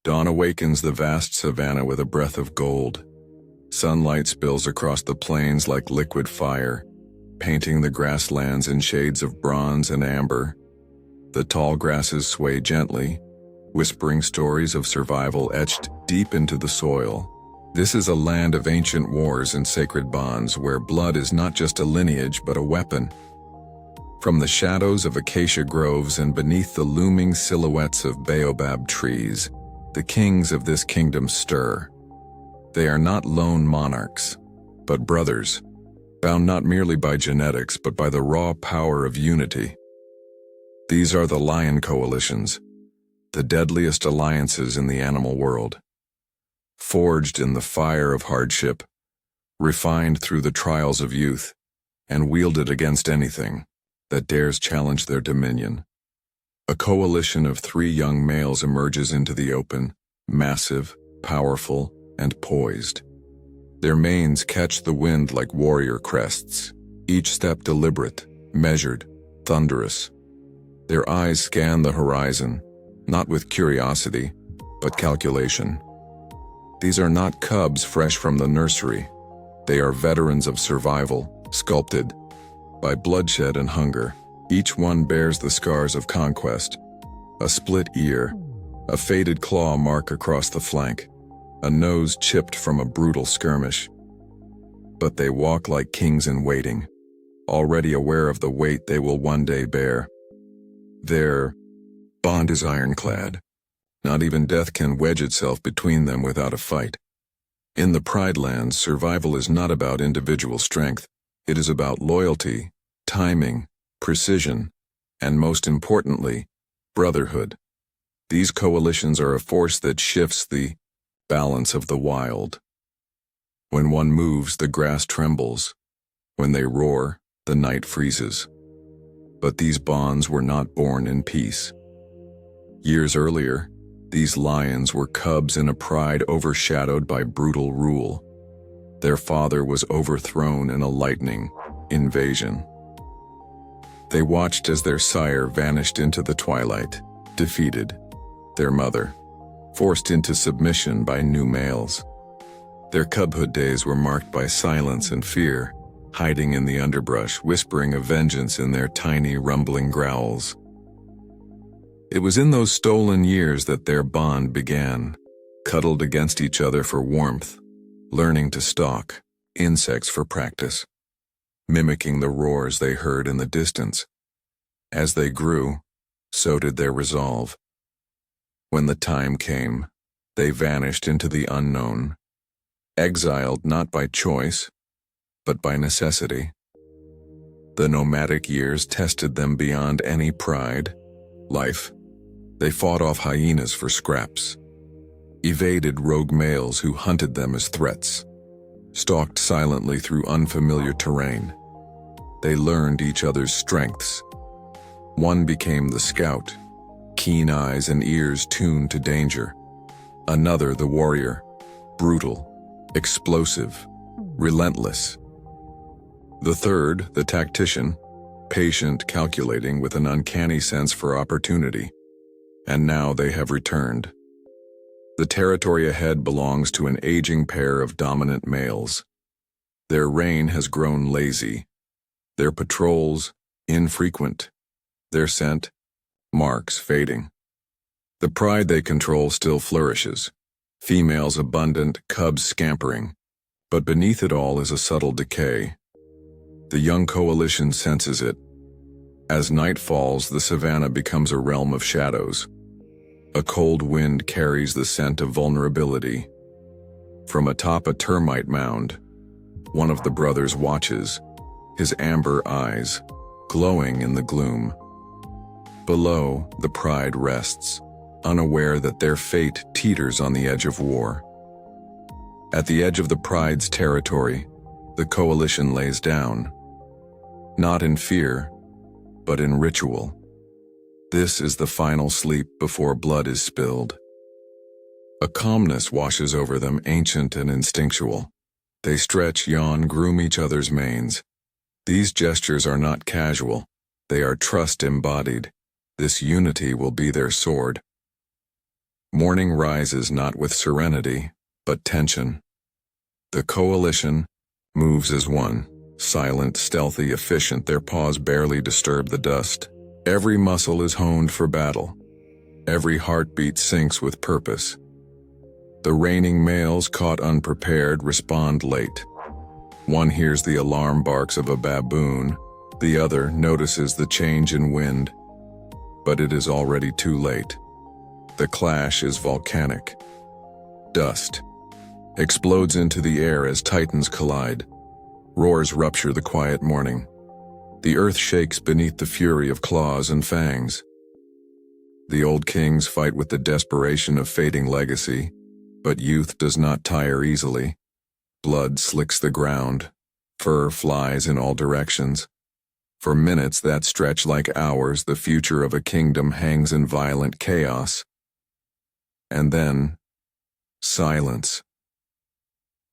Dawn awakens the vast savannah with a breath of gold. Sunlight spills across the plains like liquid fire, painting the grasslands in shades of bronze and amber. The tall grasses sway gently, whispering stories of survival etched deep into the soil. This is a land of ancient wars and sacred bonds where blood is not just a lineage but a weapon. From the shadows of acacia groves and beneath the looming silhouettes of baobab trees, the kings of this kingdom stir. They are not lone monarchs, but brothers, bound not merely by genetics but by the raw power of unity. These are the lion coalitions, the deadliest alliances in the animal world. Forged in the fire of hardship, refined through the trials of youth, and wielded against anything that dares challenge their dominion. A coalition of 3 young males emerges into the open, massive, powerful, and poised. Their manes catch the wind like warrior crests, each step deliberate, measured, thunderous. Their eyes scan the horizon, not with curiosity, but calculation. These are not cubs fresh from the nursery. They are veterans of survival, sculpted by bloodshed and hunger. Each one bears the scars of conquest, a split ear, a faded claw mark across the flank, a nose chipped from a brutal skirmish. But they walk like kings in waiting, already aware of the weight they will one day bear. Their bond is ironclad. Not even death can wedge itself between them without a fight. In the Pride Lands, survival is not about individual strength. It is about loyalty, timing, precision, and most importantly, brotherhood. These coalitions are a force that shifts the balance of the wild. When one moves, the grass trembles. When they roar, the night freezes. But these bonds were not born in peace. Years earlier, these lions were cubs in a pride overshadowed by brutal rule. Their father was overthrown in a lightning invasion. They watched as their sire vanished into the twilight, defeated. Their mother, forced into submission by new males. Their cubhood days were marked by silence and fear, hiding in the underbrush, whispering of vengeance in their tiny, rumbling growls. It was in those stolen years that their bond began, cuddled against each other for warmth, learning to stalk insects for practice, mimicking the roars they heard in the distance. As they grew, so did their resolve. When the time came, they vanished into the unknown, exiled not by choice, but by necessity. The nomadic years tested them beyond any pride, life. They fought off hyenas for scraps, evaded rogue males who hunted them as threats, stalked silently through unfamiliar terrain. They learned each other's strengths. One became the scout, keen eyes and ears tuned to danger. Another the warrior, brutal, explosive, relentless. The third, the tactician, patient, calculating with an uncanny sense for opportunity. And now they have returned. The territory ahead belongs to an aging pair of dominant males. Their reign has grown lazy, their patrols infrequent, their scent, marks fading. The pride they control still flourishes, females abundant, cubs scampering, but beneath it all is a subtle decay. The young coalition senses it. As night falls, the savannah becomes a realm of shadows. A cold wind carries the scent of vulnerability. From atop a termite mound, one of the brothers watches, his amber eyes glowing in the gloom. Below, the pride rests, unaware that their fate teeters on the edge of war. At the edge of the pride's territory, the coalition lays down, not in fear, but in ritual. This is the final sleep before blood is spilled. A calmness washes over them, ancient and instinctual. They stretch, yawn, groom each other's manes. These gestures are not casual. They are trust embodied. This unity will be their sword. Morning rises not with serenity, but tension. The coalition moves as one, silent, stealthy, efficient, their paws barely disturb the dust. Every muscle is honed for battle. Every heartbeat syncs with purpose. The reigning males, caught unprepared, respond late. One hears the alarm barks of a baboon, the other notices the change in wind. But it is already too late. The clash is volcanic. Dust explodes into the air as titans collide. Roars rupture the quiet morning. The earth shakes beneath the fury of claws and fangs. The old kings fight with the desperation of fading legacy, but youth does not tire easily. Blood slicks the ground. Fur flies in all directions. For minutes that stretch like hours, the future of a kingdom hangs in violent chaos. And then, silence.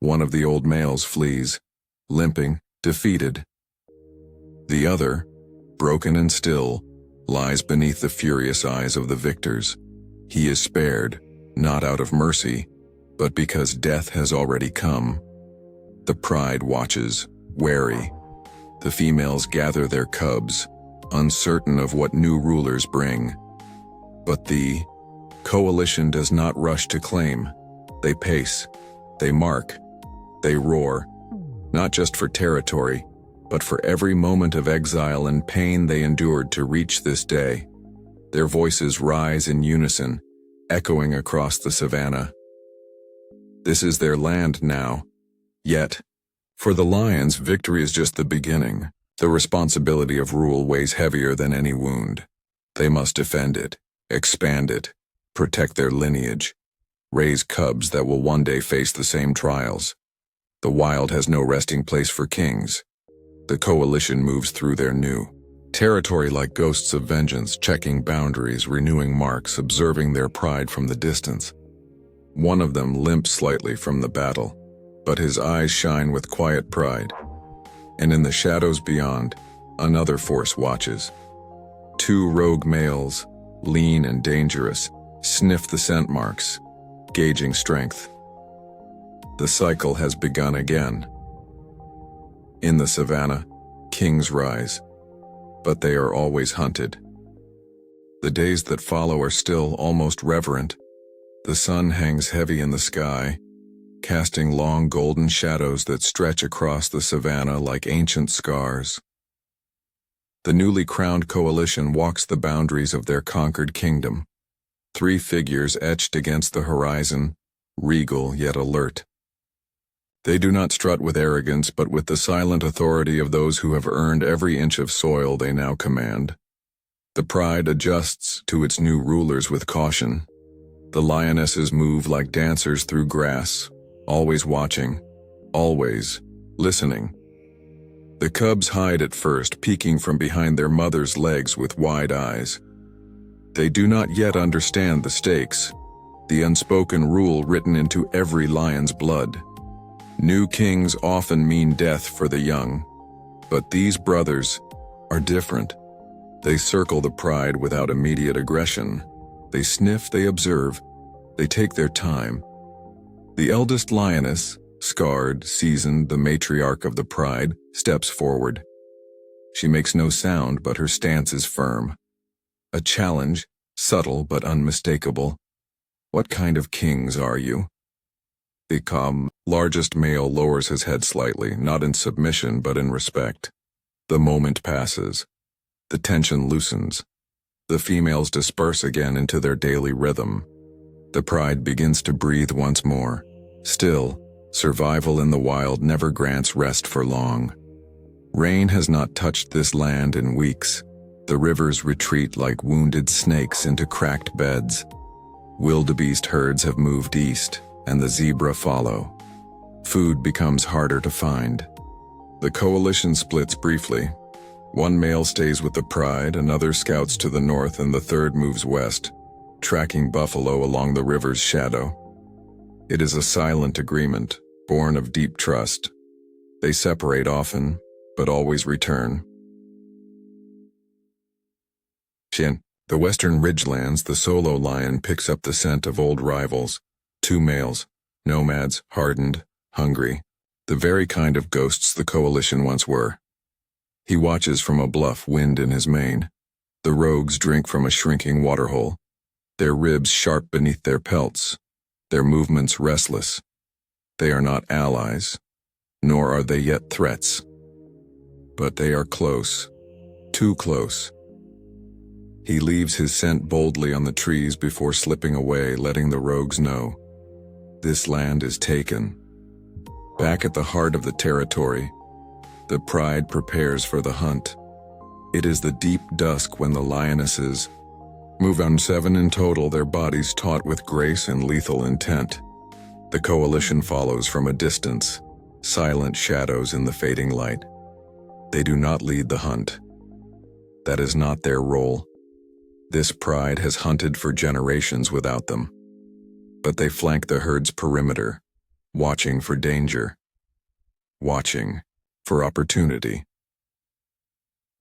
One of the old males flees, limping, defeated. The other, broken and still, lies beneath the furious eyes of the victors. He is spared, not out of mercy, but because death has already come. The pride watches, wary. The females gather their cubs, uncertain of what new rulers bring. But the coalition does not rush to claim. They pace, they mark, they roar, not just for territory, but for every moment of exile and pain they endured to reach this day. Their voices rise in unison, echoing across the Savannah. This is their land now. Yet, for the lions, victory is just the beginning. The responsibility of rule weighs heavier than any wound. They must defend it, expand it, protect their lineage, raise cubs that will one day face the same trials. The wild has no resting place for kings. The coalition moves through their new territory like ghosts of vengeance, checking boundaries, renewing marks, observing their pride from the distance. One of them limps slightly from the battle, but his eyes shine with quiet pride. And in the shadows beyond, another force watches. Two rogue males, lean and dangerous, sniff the scent marks, gauging strength. The cycle has begun again. In the Savannah, kings rise, but they are always hunted. The days that follow are still almost reverent. The sun hangs heavy in the sky, casting long golden shadows that stretch across the Savannah like ancient scars. The newly crowned coalition walks the boundaries of their conquered kingdom. Three figures etched against the horizon, regal yet alert. They do not strut with arrogance, but with the silent authority of those who have earned every inch of soil they now command. The pride adjusts to its new rulers with caution. The lionesses move like dancers through grass, always watching, always listening. The cubs hide at first, peeking from behind their mother's legs with wide eyes. They do not yet understand the stakes, the unspoken rule written into every lion's blood. New kings often mean death for the young, but these brothers are different. They circle the pride without immediate aggression. They sniff, they observe, they take their time. The eldest lioness, scarred, seasoned, the matriarch of the pride, steps forward. She makes no sound, but her stance is firm. A challenge, subtle but unmistakable. What kind of kings are you? The largest male lowers his head slightly, not in submission but in respect. The moment passes. The tension loosens. The females disperse again into their daily rhythm. The pride begins to breathe once more. Still, survival in the wild never grants rest for long. Rain has not touched this land in weeks. The rivers retreat like wounded snakes into cracked beds. Wildebeest herds have moved east, and the zebra follow. Food becomes harder to find. The coalition splits briefly. One male stays with the pride, another scouts to the north, and the third moves west, tracking buffalo along the river's shadow. It is a silent agreement, born of deep trust. They separate often, but always return. Shin. The western ridgelands, the solo lion picks up the scent of old rivals. Two males, nomads, hardened, hungry, the very kind of ghosts the coalition once were. He watches from a bluff, wind in his mane. The rogues drink from a shrinking waterhole, their ribs sharp beneath their pelts, their movements restless. They are not allies, nor are they yet threats. But they are close, too close. He leaves his scent boldly on the trees before slipping away, letting the rogues know. This land is taken. Back at the heart of the territory, the pride prepares for the hunt. It is the deep dusk when the lionesses move on, 7 in total, their bodies taut with grace and lethal intent. The coalition follows from a distance, silent shadows in the fading light. They do not lead the hunt. That is not their role. This pride has hunted for generations without them. But they flank the herd's perimeter, watching for danger, watching for opportunity.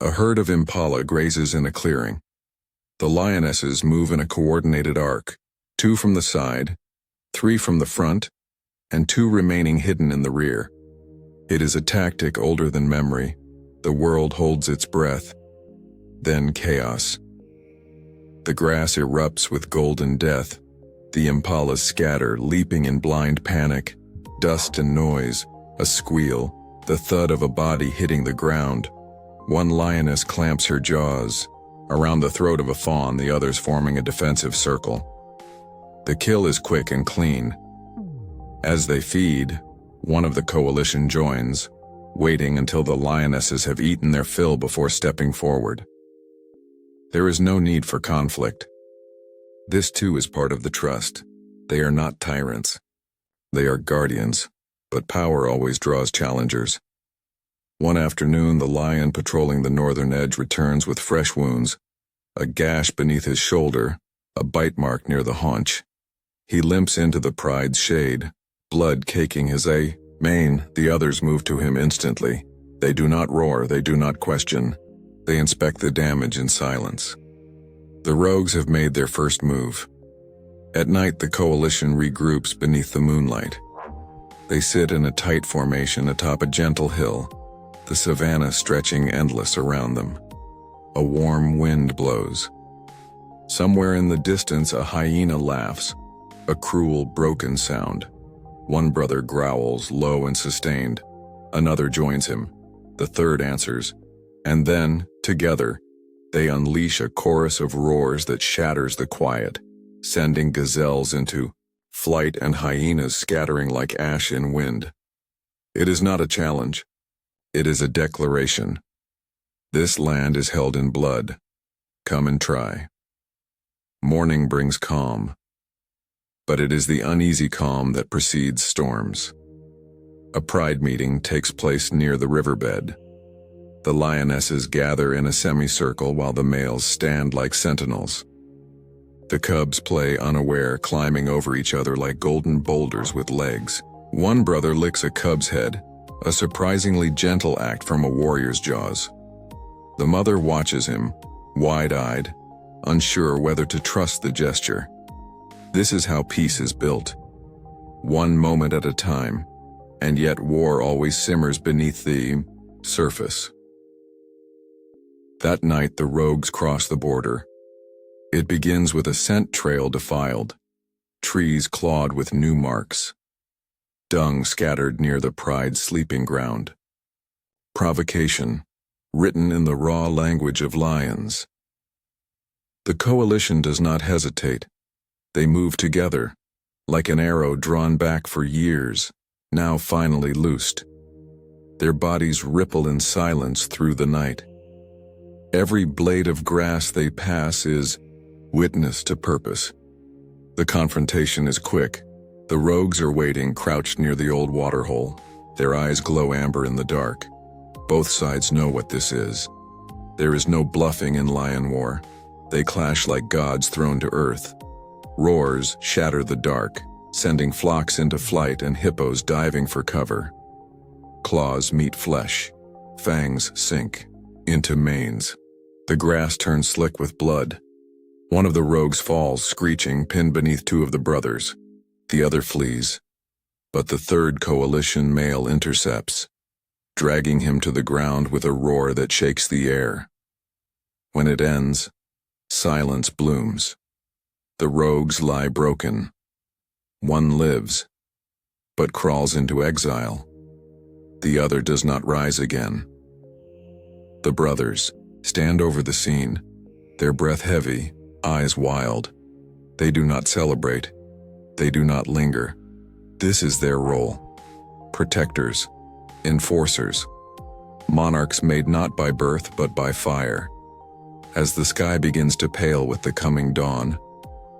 A herd of impala grazes in a clearing. The lionesses move in a coordinated arc, 2 from the side, 3 from the front, and 2 remaining hidden in the rear. It is a tactic older than memory. The world holds its breath. Then chaos. The grass erupts with golden death. The impalas scatter, leaping in blind panic. Dust and noise, a squeal, the thud of a body hitting the ground. One lioness clamps her jaws. Around the throat of a fawn, the others forming a defensive circle. The kill is quick and clean. As they feed, one of the coalition joins, waiting until the lionesses have eaten their fill before stepping forward. There is no need for conflict. This too is part of the trust. They are not tyrants. They are guardians, but power always draws challengers. One afternoon, the lion patrolling the northern edge returns with fresh wounds, a gash beneath his shoulder, a bite mark near the haunch. He limps into the pride's shade, blood caking his mane. The others move to him instantly. They do not roar, they do not question. They inspect the damage in silence. The rogues have made their first move. At night, the coalition regroups beneath the moonlight. They sit in a tight formation atop a gentle hill, the Savannah stretching endless around them. A warm wind blows. Somewhere in the distance, a hyena laughs, a cruel, broken sound. One brother growls, low and sustained. Another joins him. The third answers. And then, together, they unleash a chorus of roars that shatters the quiet, sending gazelles into flight and hyenas scattering like ash in wind. It is not a challenge. It is a declaration. This land is held in blood. Come and try. Morning brings calm. But it is the uneasy calm that precedes storms. A pride meeting takes place near the riverbed. The lionesses gather in a semicircle while the males stand like sentinels. The cubs play unaware, climbing over each other like golden boulders with legs. One brother licks a cub's head, a surprisingly gentle act from a warrior's jaws. The mother watches him, wide-eyed, unsure whether to trust the gesture. This is how peace is built. One moment at a time, and yet war always simmers beneath the surface. That night, the rogues cross the border. It begins with a scent trail defiled, trees clawed with new marks, dung scattered near the pride's sleeping ground. Provocation, written in the raw language of lions. The coalition does not hesitate. They move together, like an arrow drawn back for years, now finally loosed. Their bodies ripple in silence through the night. Every blade of grass they pass is witness to purpose. The confrontation is quick. The rogues are waiting, crouched near the old waterhole. Their eyes glow amber in the dark. Both sides know what this is. There is no bluffing in lion war. They clash like gods thrown to earth. Roars shatter the dark, sending flocks into flight and hippos diving for cover. Claws meet flesh. Fangs sink into manes. The grass turns slick with blood. One of the rogues falls, screeching, pinned beneath two of the brothers. The other flees, but the third coalition male intercepts, dragging him to the ground with a roar that shakes the air. When it ends, silence blooms. The rogues lie broken. One lives, but crawls into exile. The other does not rise again. The brothers stand over the scene, their breath heavy, eyes wild. They do not celebrate. They do not linger. This is their role. Protectors, enforcers, monarchs made not by birth but by fire. As the sky begins to pale with the coming dawn,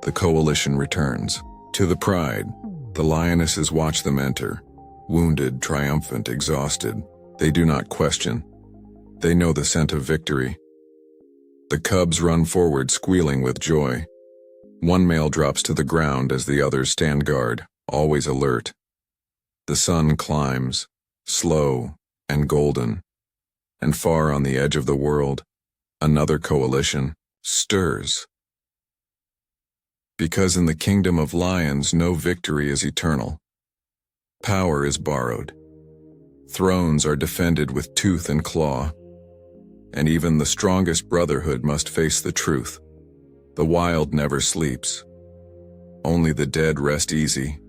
the coalition returns. To the pride, the lionesses watch them enter, wounded, triumphant, exhausted. They do not question. They know the scent of victory. The cubs run forward, squealing with joy. One male drops to the ground as the others stand guard, always alert. The sun climbs, slow and golden, and far on the edge of the world, another coalition stirs. Because in the kingdom of lions, no victory is eternal. Power is borrowed. Thrones are defended with tooth and claw. And even the strongest brotherhood must face the truth. The wild never sleeps. Only the dead rest easy.